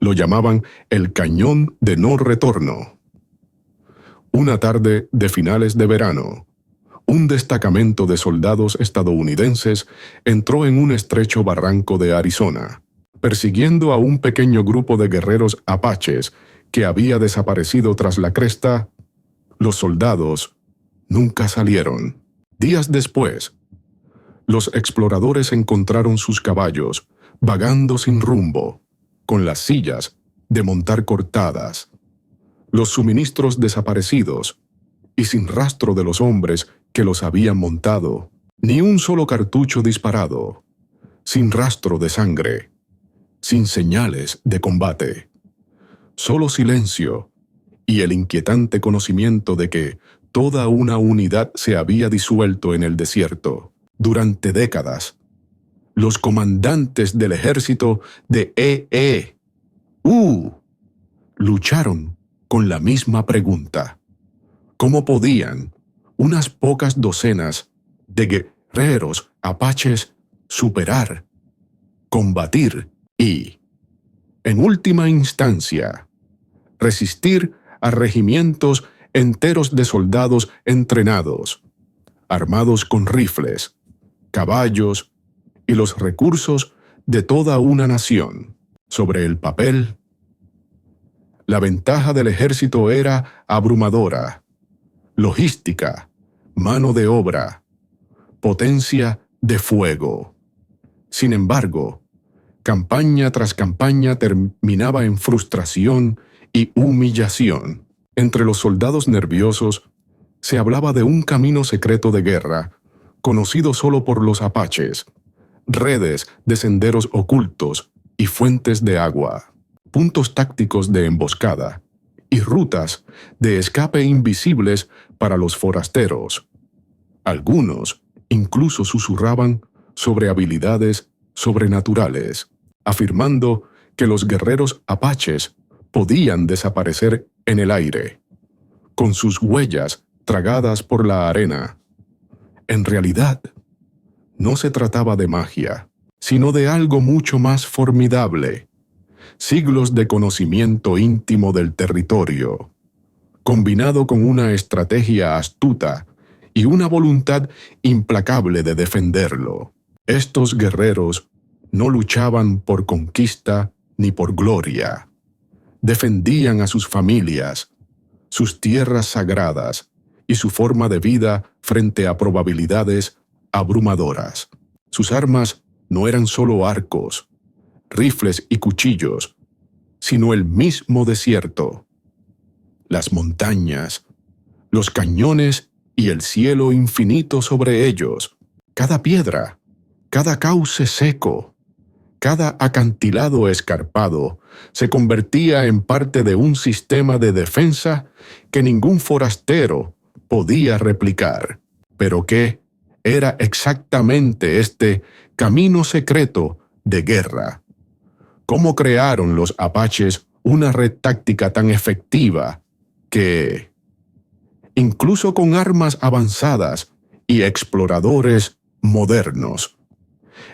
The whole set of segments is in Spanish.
Lo llamaban el Cañón de No Retorno. Una tarde de finales de verano, un destacamento de soldados estadounidenses entró en un estrecho barranco de Arizona, persiguiendo a un pequeño grupo de guerreros apaches que había desaparecido tras la cresta. Los soldados nunca salieron. Días después, los exploradores encontraron sus caballos vagando sin rumbo, con las sillas de montar cortadas, los suministros desaparecidos y sin rastro de los hombres que los habían montado, ni un solo cartucho disparado, sin rastro de sangre, sin señales de combate, solo silencio y el inquietante conocimiento de que toda una unidad se había disuelto en el desierto. Durante décadas, los comandantes del ejército de lucharon con la misma pregunta. ¿Cómo podían unas pocas docenas de guerreros apaches superar, combatir y, en última instancia, resistir a regimientos enteros de soldados entrenados, armados con rifles, caballos y los recursos de toda una nación? Sobre el papel, la ventaja del ejército era abrumadora: logística, mano de obra, potencia de fuego. Sin embargo, campaña tras campaña terminaba en frustración y humillación. Entre los soldados nerviosos se hablaba de un camino secreto de guerra, conocido solo por los apaches, redes de senderos ocultos y fuentes de agua, puntos tácticos de emboscada y rutas de escape invisibles para los forasteros. Algunos incluso susurraban sobre habilidades sobrenaturales, afirmando que los guerreros apaches podían desaparecer en el aire, con sus huellas tragadas por la arena. En realidad, no se trataba de magia, sino de algo mucho más formidable: siglos de conocimiento íntimo del territorio, combinado con una estrategia astuta y una voluntad implacable de defenderlo. Estos guerreros no luchaban por conquista ni por gloria. Defendían a sus familias, sus tierras sagradas y su forma de vida frente a probabilidades abrumadoras. Sus armas no eran solo arcos, rifles y cuchillos, sino el mismo desierto, las montañas, los cañones y el cielo infinito sobre ellos. Cada piedra, cada cauce seco, cada acantilado escarpado se convertía en parte de un sistema de defensa que ningún forastero podía replicar. Pero ¿qué era exactamente este camino secreto de guerra? ¿Cómo crearon los apaches una red táctica tan efectiva que, incluso con armas avanzadas y exploradores modernos,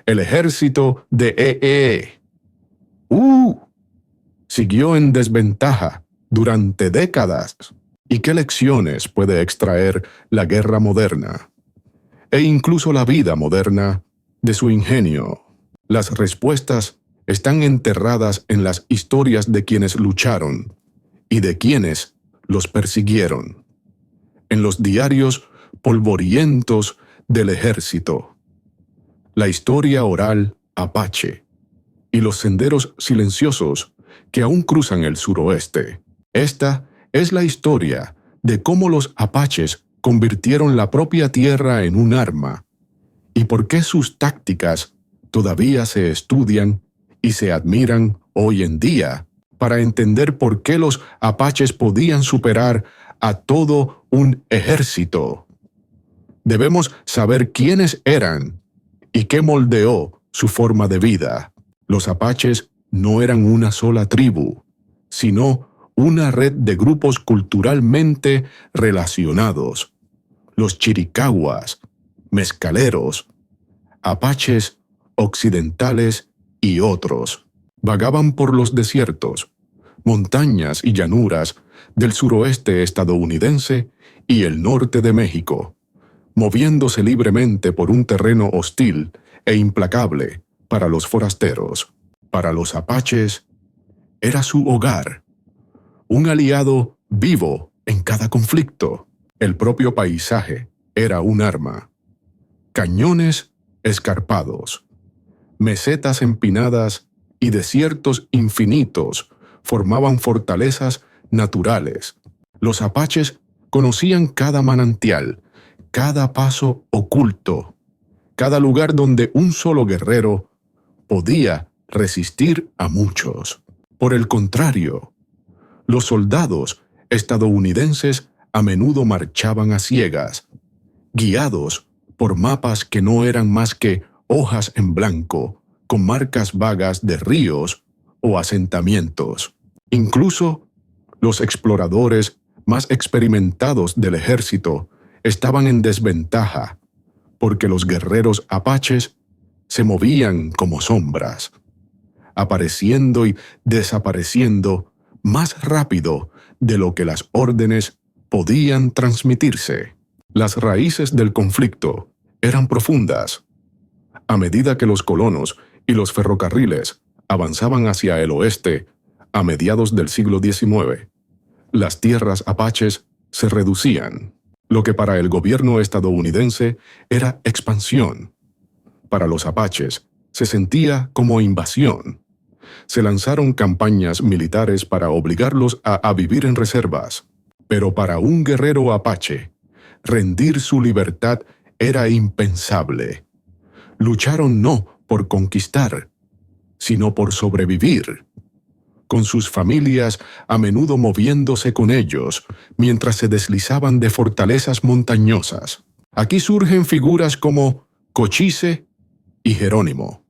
el ejército de siguió en desventaja durante décadas? ¿Y qué lecciones puede extraer la guerra moderna, e incluso la vida moderna, de su ingenio? Las respuestas están enterradas en las historias de quienes lucharon y de quienes los persiguieron, en los diarios polvorientos del ejército, la historia oral apache y los senderos silenciosos que aún cruzan el suroeste. Esta es la historia de cómo los apaches convirtieron la propia tierra en un arma y por qué sus tácticas todavía se estudian y se admiran hoy en día, para entender por qué los apaches podían superar a todo un ejército. Debemos saber quiénes eran y qué moldeó su forma de vida. Los apaches no eran una sola tribu, sino una red de grupos culturalmente relacionados: los chiricahuas, mezcaleros, apaches occidentales y otros. Vagaban por los desiertos, montañas y llanuras del suroeste estadounidense y el norte de México, moviéndose libremente por un terreno hostil e implacable para los forasteros. Para los apaches, era su hogar, un aliado vivo en cada conflicto. El propio paisaje era un arma. Cañones escarpados, mesetas empinadas y desiertos infinitos formaban fortalezas naturales. Los apaches conocían cada manantial, cada paso oculto, cada lugar donde un solo guerrero podía resistir a muchos. Por el contrario, los soldados estadounidenses a menudo marchaban a ciegas, guiados por mapas que no eran más que hojas en blanco, con marcas vagas de ríos o asentamientos. Incluso los exploradores más experimentados del ejército estaban en desventaja, porque los guerreros apaches se movían como sombras, apareciendo y desapareciendo más rápido de lo que las órdenes podían transmitirse. Las raíces del conflicto eran profundas. A medida que los colonos y los ferrocarriles avanzaban hacia el oeste a mediados del siglo XIX, las tierras apaches se reducían. Lo que para el gobierno estadounidense era expansión, para los apaches se sentía como invasión. Se lanzaron campañas militares para obligarlos a vivir en reservas, pero para un guerrero apache, rendir su libertad era impensable. Lucharon no por conquistar, sino por sobrevivir, con sus familias a menudo moviéndose con ellos mientras se deslizaban de fortalezas montañosas. Aquí surgen figuras como Cochise y Jerónimo.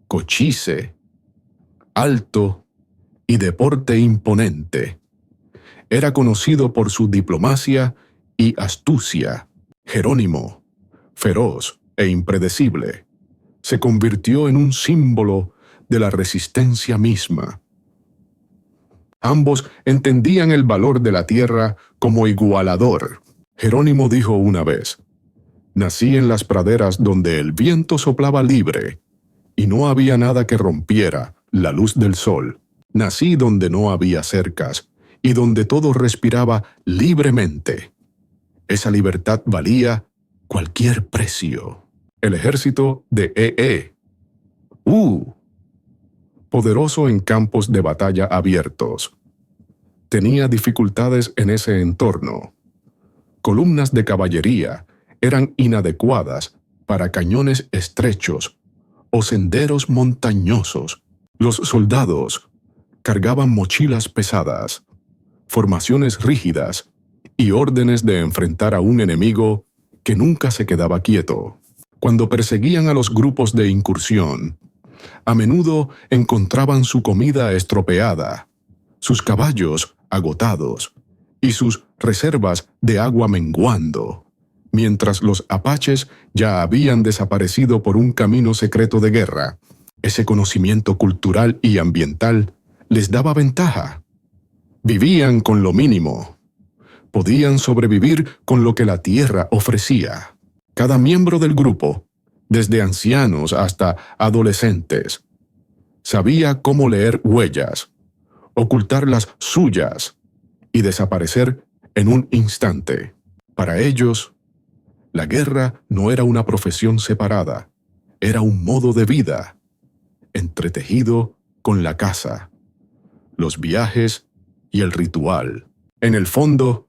Cochise, alto y de porte imponente, era conocido por su diplomacia y astucia. Jerónimo, feroz e impredecible, se convirtió en un símbolo de la resistencia misma. Ambos entendían el valor de la tierra como igualador. Jerónimo dijo una vez: «Nací en las praderas donde el viento soplaba libre y no había nada que rompiera la luz del sol. Nací donde no había cercas y donde todo respiraba libremente. Esa libertad valía cualquier precio». El ejército de poderoso en campos de batalla abiertos, tenía dificultades en ese entorno. Columnas de caballería eran inadecuadas para cañones estrechos o senderos montañosos. Los soldados cargaban mochilas pesadas, formaciones rígidas y órdenes de enfrentar a un enemigo que nunca se quedaba quieto. Cuando perseguían a los grupos de incursión, a menudo encontraban su comida estropeada, sus caballos agotados y sus reservas de agua menguando, mientras los apaches ya habían desaparecido por un camino secreto de guerra. Ese conocimiento cultural y ambiental les daba ventaja. Vivían con lo mínimo. Podían sobrevivir con lo que la tierra ofrecía. Cada miembro del grupo, desde ancianos hasta adolescentes, sabía cómo leer huellas, ocultar las suyas y desaparecer en un instante. Para ellos, la guerra no era una profesión separada, era un modo de vida, entretejido con la caza, los viajes y el ritual. En el fondo,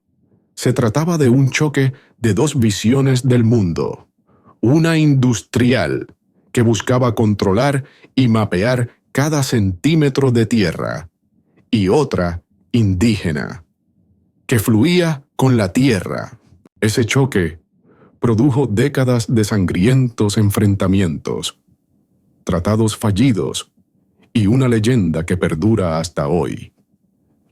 se trataba de un choque de dos visiones del mundo, una industrial que buscaba controlar y mapear cada centímetro de tierra, y otra indígena, que fluía con la tierra. Ese choque produjo décadas de sangrientos enfrentamientos, tratados fallidos y una leyenda que perdura hasta hoy.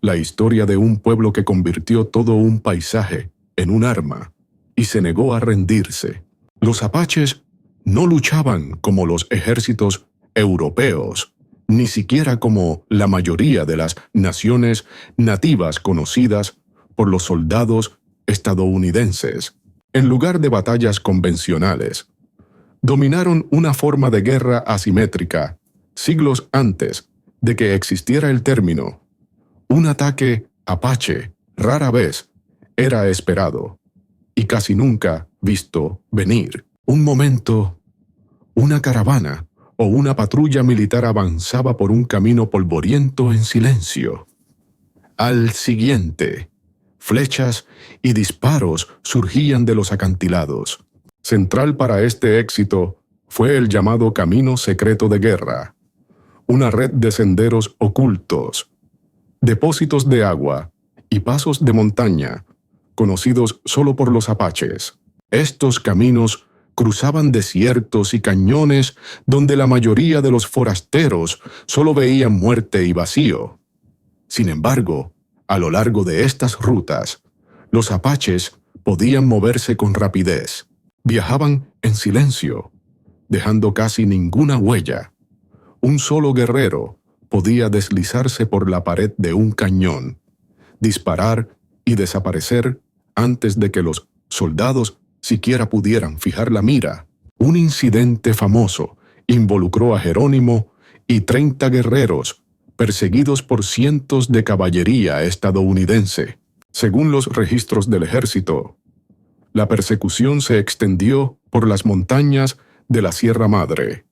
La historia de un pueblo que convirtió todo un paisaje en un arma y se negó a rendirse. Los apaches no luchaban como los ejércitos europeos ni siquiera como la mayoría de las naciones nativas conocidas por los soldados estadounidenses. En lugar de batallas convencionales, dominaron una forma de guerra asimétrica siglos antes de que existiera el término. Un ataque apache rara vez era esperado y casi nunca visto venir. Un momento, una caravana o una patrulla militar avanzaba por un camino polvoriento en silencio. Al siguiente, flechas y disparos surgían de los acantilados. Central para este éxito fue el llamado Camino Secreto de Guerra, una red de senderos ocultos, depósitos de agua y pasos de montaña, conocidos solo por los apaches. Estos caminos cruzaban desiertos y cañones donde la mayoría de los forasteros solo veían muerte y vacío. Sin embargo, a lo largo de estas rutas, los apaches podían moverse con rapidez. Viajaban en silencio, dejando casi ninguna huella. Un solo guerrero podía deslizarse por la pared de un cañón, disparar y desaparecer antes de que los soldados siquiera pudieran fijar la mira. Un incidente famoso involucró a Jerónimo y 30 guerreros perseguidos por cientos de caballería estadounidense. Según los registros del ejército, la persecución se extendió por las montañas de la Sierra Madre.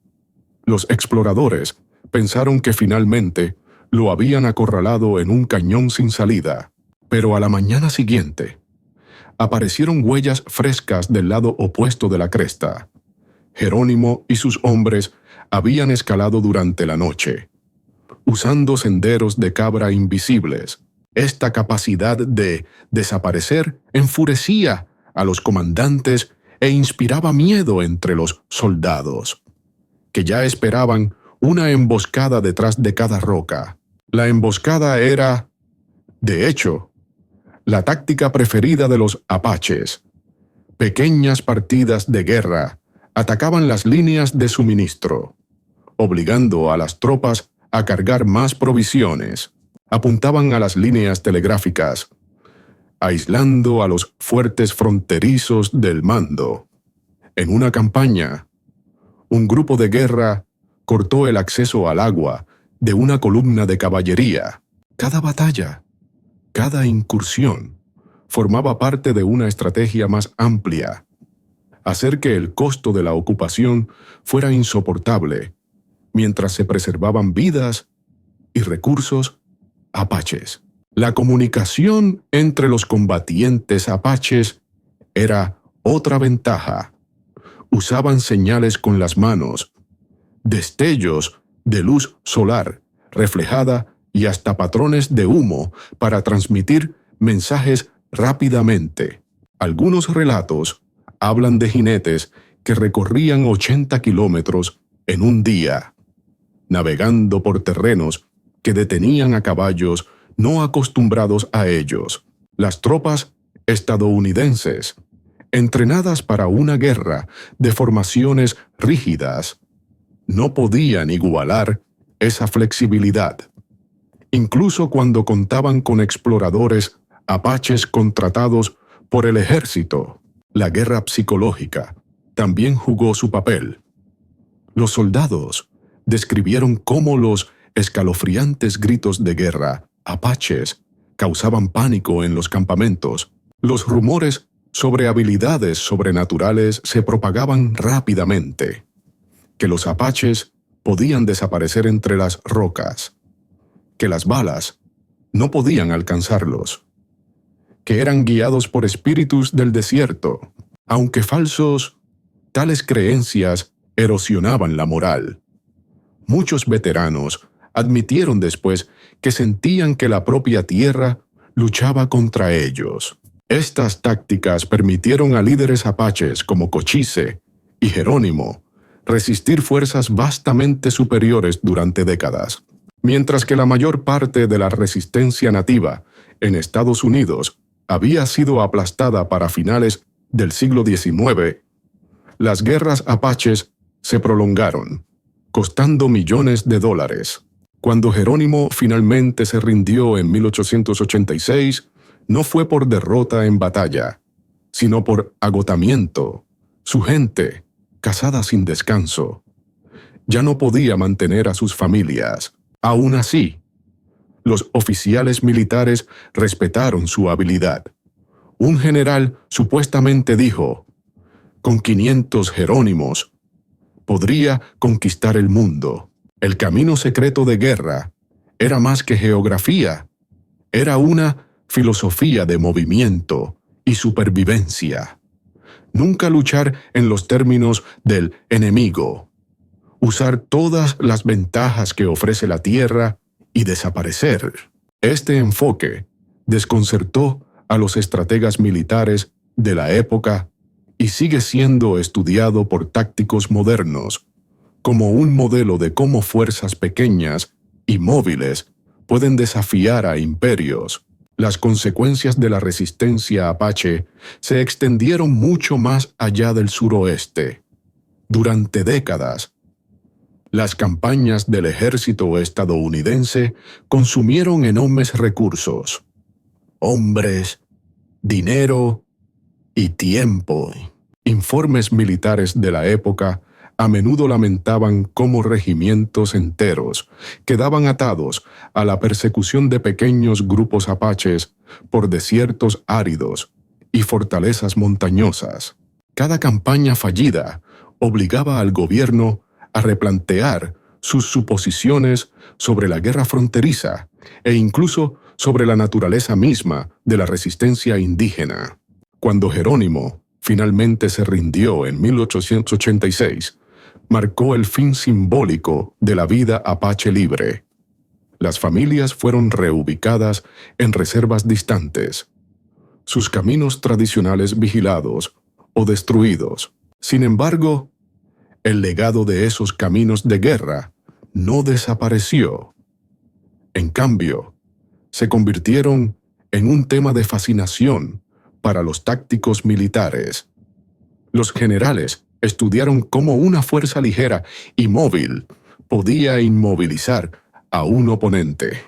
Los exploradores pensaron que finalmente lo habían acorralado en un cañón sin salida, pero a la mañana siguiente aparecieron huellas frescas del lado opuesto de la cresta. Jerónimo y sus hombres habían escalado durante la noche, usando senderos de cabra invisibles. Esta capacidad de desaparecer enfurecía a los comandantes e inspiraba miedo entre los soldados, que ya esperaban una emboscada detrás de cada roca. La emboscada era, de hecho, la táctica preferida de los apaches. Pequeñas partidas de guerra atacaban las líneas de suministro, obligando a las tropas a cargar más provisiones. Apuntaban a las líneas telegráficas, aislando a los fuertes fronterizos del mando. En una campaña, un grupo de guerra cortó el acceso al agua de una columna de caballería. Cada batalla, cada incursión, formaba parte de una estrategia más amplia: hacer que el costo de la ocupación fuera insoportable, mientras se preservaban vidas y recursos apaches. La comunicación entre los combatientes apaches era otra ventaja. Usaban señales con las manos, destellos de luz solar reflejada y hasta patrones de humo para transmitir mensajes rápidamente. Algunos relatos hablan de jinetes que recorrían 80 kilómetros en un día, navegando por terrenos que detenían a caballos no acostumbrados a ellos. Las tropas estadounidenses, entrenadas para una guerra de formaciones rígidas, no podían igualar esa flexibilidad. Incluso cuando contaban con exploradores apaches contratados por el ejército, la guerra psicológica también jugó su papel. Los soldados describieron cómo los escalofriantes gritos de guerra apaches causaban pánico en los campamentos. Los rumores sobre habilidades sobrenaturales se propagaban rápidamente, que los apaches podían desaparecer entre las rocas, que las balas no podían alcanzarlos, que eran guiados por espíritus del desierto. Aunque falsos, tales creencias erosionaban la moral. Muchos veteranos admitieron después que sentían que la propia tierra luchaba contra ellos. Estas tácticas permitieron a líderes apaches como Cochise y Jerónimo resistir fuerzas vastamente superiores durante décadas. Mientras que la mayor parte de la resistencia nativa en Estados Unidos había sido aplastada para finales del siglo XIX, las guerras apaches se prolongaron, costando millones de dólares. Cuando Jerónimo finalmente se rindió en 1886, no fue por derrota en batalla, sino por agotamiento. Su gente, casada sin descanso, ya no podía mantener a sus familias. Aún así, los oficiales militares respetaron su habilidad. Un general supuestamente dijo: «Con 500 Jerónimos podría conquistar el mundo». El camino secreto de guerra era más que geografía, era una filosofía de movimiento y supervivencia. Nunca luchar en los términos del enemigo, usar todas las ventajas que ofrece la tierra y desaparecer. Este enfoque desconcertó a los estrategas militares de la época y sigue siendo estudiado por tácticos modernos como un modelo de cómo fuerzas pequeñas y móviles pueden desafiar a imperios. Las consecuencias de la resistencia apache se extendieron mucho más allá del suroeste. Durante décadas, las campañas del ejército estadounidense consumieron enormes recursos: hombres, dinero y tiempo. Informes militares de la época a menudo lamentaban cómo regimientos enteros quedaban atados a la persecución de pequeños grupos apaches por desiertos áridos y fortalezas montañosas. Cada campaña fallida obligaba al gobierno a replantear sus suposiciones sobre la guerra fronteriza e incluso sobre la naturaleza misma de la resistencia indígena. Cuando Jerónimo finalmente se rindió en 1886, marcó el fin simbólico de la vida apache libre. Las familias fueron reubicadas en reservas distantes, sus caminos tradicionales vigilados o destruidos. Sin embargo, el legado de esos caminos de guerra no desapareció. En cambio, se convirtieron en un tema de fascinación para los tácticos militares. Los generales estudiaron cómo una fuerza ligera y móvil podía inmovilizar a un oponente.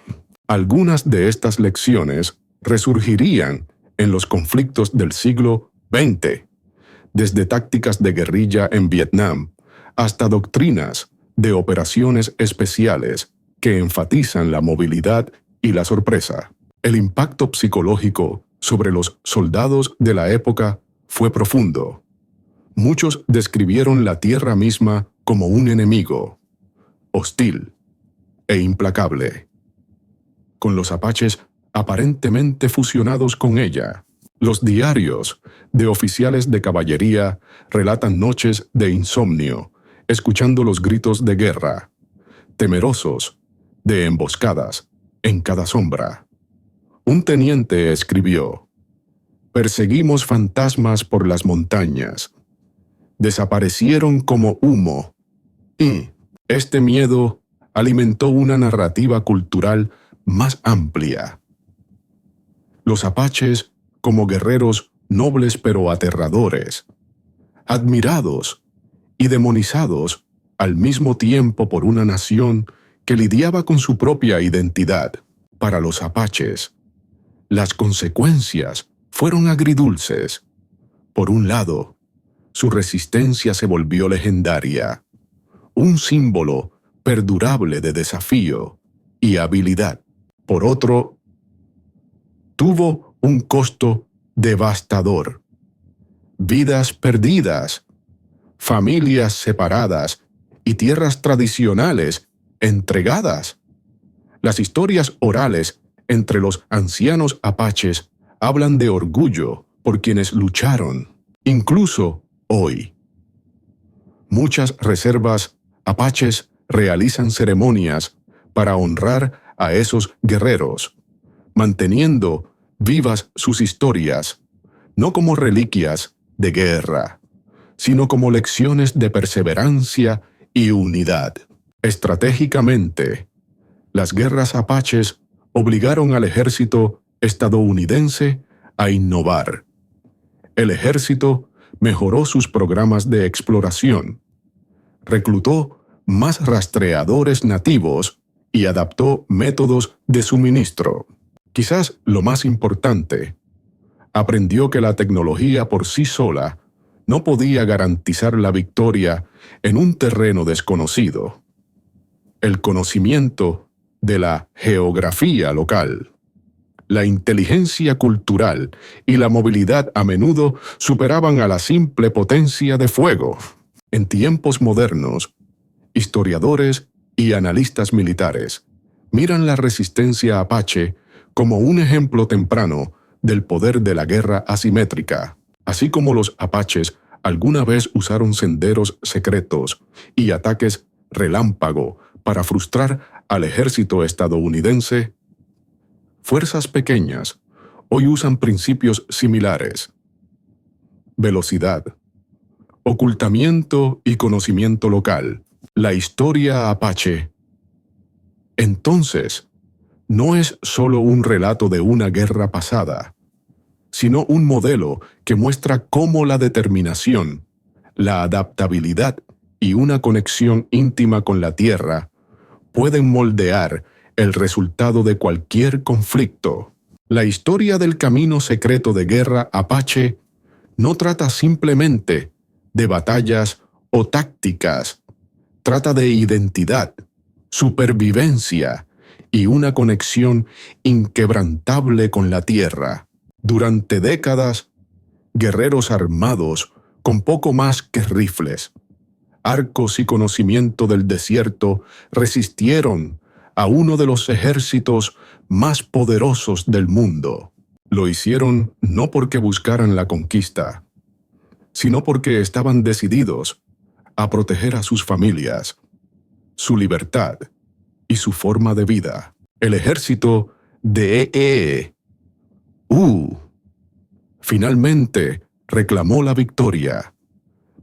Algunas de estas lecciones resurgirían en los conflictos del siglo XX, desde tácticas de guerrilla en Vietnam hasta doctrinas de operaciones especiales que enfatizan la movilidad y la sorpresa. El impacto psicológico sobre los soldados de la época fue profundo. Muchos describieron la tierra misma como un enemigo, hostil e implacable, con los apaches aparentemente fusionados con ella. Los diarios de oficiales de caballería relatan noches de insomnio, escuchando los gritos de guerra, temerosos de emboscadas en cada sombra. Un teniente escribió: «Perseguimos fantasmas por las montañas. Desaparecieron como humo». Y este miedo alimentó una narrativa cultural más amplia. Los apaches como guerreros nobles pero aterradores, admirados y demonizados al mismo tiempo por una nación que lidiaba con su propia identidad. Para los apaches, las consecuencias fueron agridulces. Por un lado, su resistencia se volvió legendaria, un símbolo perdurable de desafío y habilidad. Por otro, tuvo un costo devastador: vidas perdidas, familias separadas y tierras tradicionales entregadas. Las historias orales entre los ancianos apaches hablan de orgullo por quienes lucharon. Incluso hoy, muchas reservas apaches realizan ceremonias para honrar a esos guerreros, manteniendo vivas sus historias, no como reliquias de guerra, sino como lecciones de perseverancia y unidad. Estratégicamente, las guerras apaches obligaron al ejército estadounidense a innovar. El ejército mejoró sus programas de exploración, reclutó más rastreadores nativos y adaptó métodos de suministro. Quizás lo más importante, aprendió que la tecnología por sí sola no podía garantizar la victoria en un terreno desconocido. El conocimiento de la geografía local, la inteligencia cultural y la movilidad a menudo superaban a la simple potencia de fuego. En tiempos modernos, historiadores y analistas militares miran la resistencia apache como un ejemplo temprano del poder de la guerra asimétrica. Así como los apaches alguna vez usaron senderos secretos y ataques relámpago para frustrar al ejército estadounidense, fuerzas pequeñas hoy usan principios similares: velocidad, ocultamiento y conocimiento local. La historia apache, entonces, no es solo un relato de una guerra pasada, sino un modelo que muestra cómo la determinación, la adaptabilidad y una conexión íntima con la tierra pueden moldear el resultado de cualquier conflicto. La historia del camino secreto de guerra apache no trata simplemente de batallas o tácticas, trata de identidad, supervivencia y una conexión inquebrantable con la tierra. Durante décadas, guerreros armados con poco más que rifles, arcos y conocimiento del desierto resistieron a uno de los ejércitos más poderosos del mundo. Lo hicieron no porque buscaran la conquista, sino porque estaban decididos a proteger a sus familias, su libertad y su forma de vida. El ejército de EEU finalmente reclamó la victoria,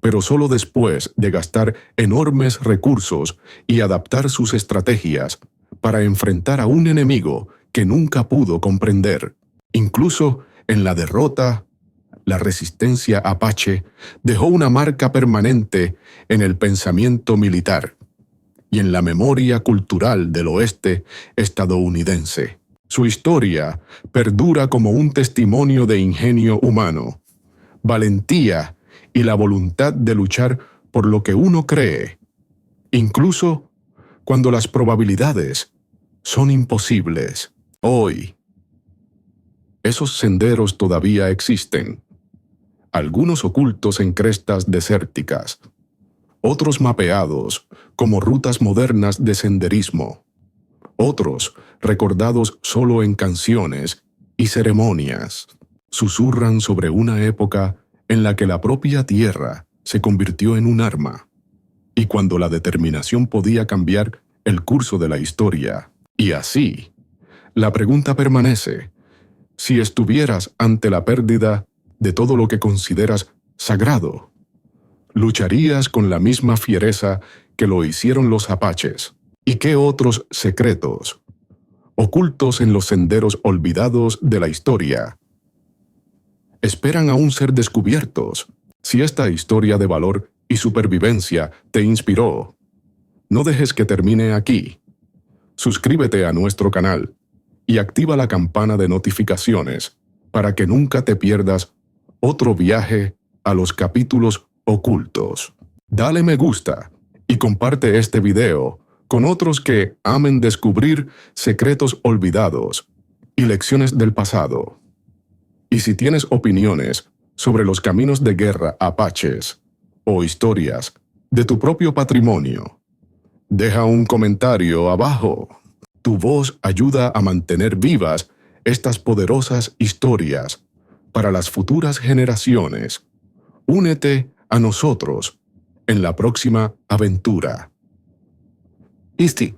pero solo después de gastar enormes recursos y adaptar sus estrategias para enfrentar a un enemigo que nunca pudo comprender. Incluso en la derrota, la resistencia apache dejó una marca permanente en el pensamiento militar y en la memoria cultural del oeste estadounidense. Su historia perdura como un testimonio de ingenio humano, valentía y la voluntad de luchar por lo que uno cree, incluso cuando las probabilidades son imposibles. Hoy, esos senderos todavía existen, algunos ocultos en crestas desérticas, otros mapeados como rutas modernas de senderismo, otros recordados solo en canciones y ceremonias. Susurran sobre una época en la que la propia tierra se convirtió en un arma, y cuando la determinación podía cambiar el curso de la historia. Y así, la pregunta permanece: si estuvieras ante la pérdida de todo lo que consideras sagrado, ¿lucharías con la misma fiereza que lo hicieron los apaches? ¿Y qué otros secretos, ocultos en los senderos olvidados de la historia, esperan aún ser descubiertos? Si esta historia de valor y supervivencia te inspiró, no dejes que termine aquí. Suscríbete a nuestro canal y activa la campana de notificaciones para que nunca te pierdas otro viaje a los capítulos ocultos. Dale me gusta y comparte este video con otros que amen descubrir secretos olvidados y lecciones del pasado. Y si tienes opiniones sobre los caminos de guerra apaches o historias de tu propio patrimonio, deja un comentario abajo. Tu voz ayuda a mantener vivas estas poderosas historias para las futuras generaciones. Únete a nosotros en la próxima aventura. Isti.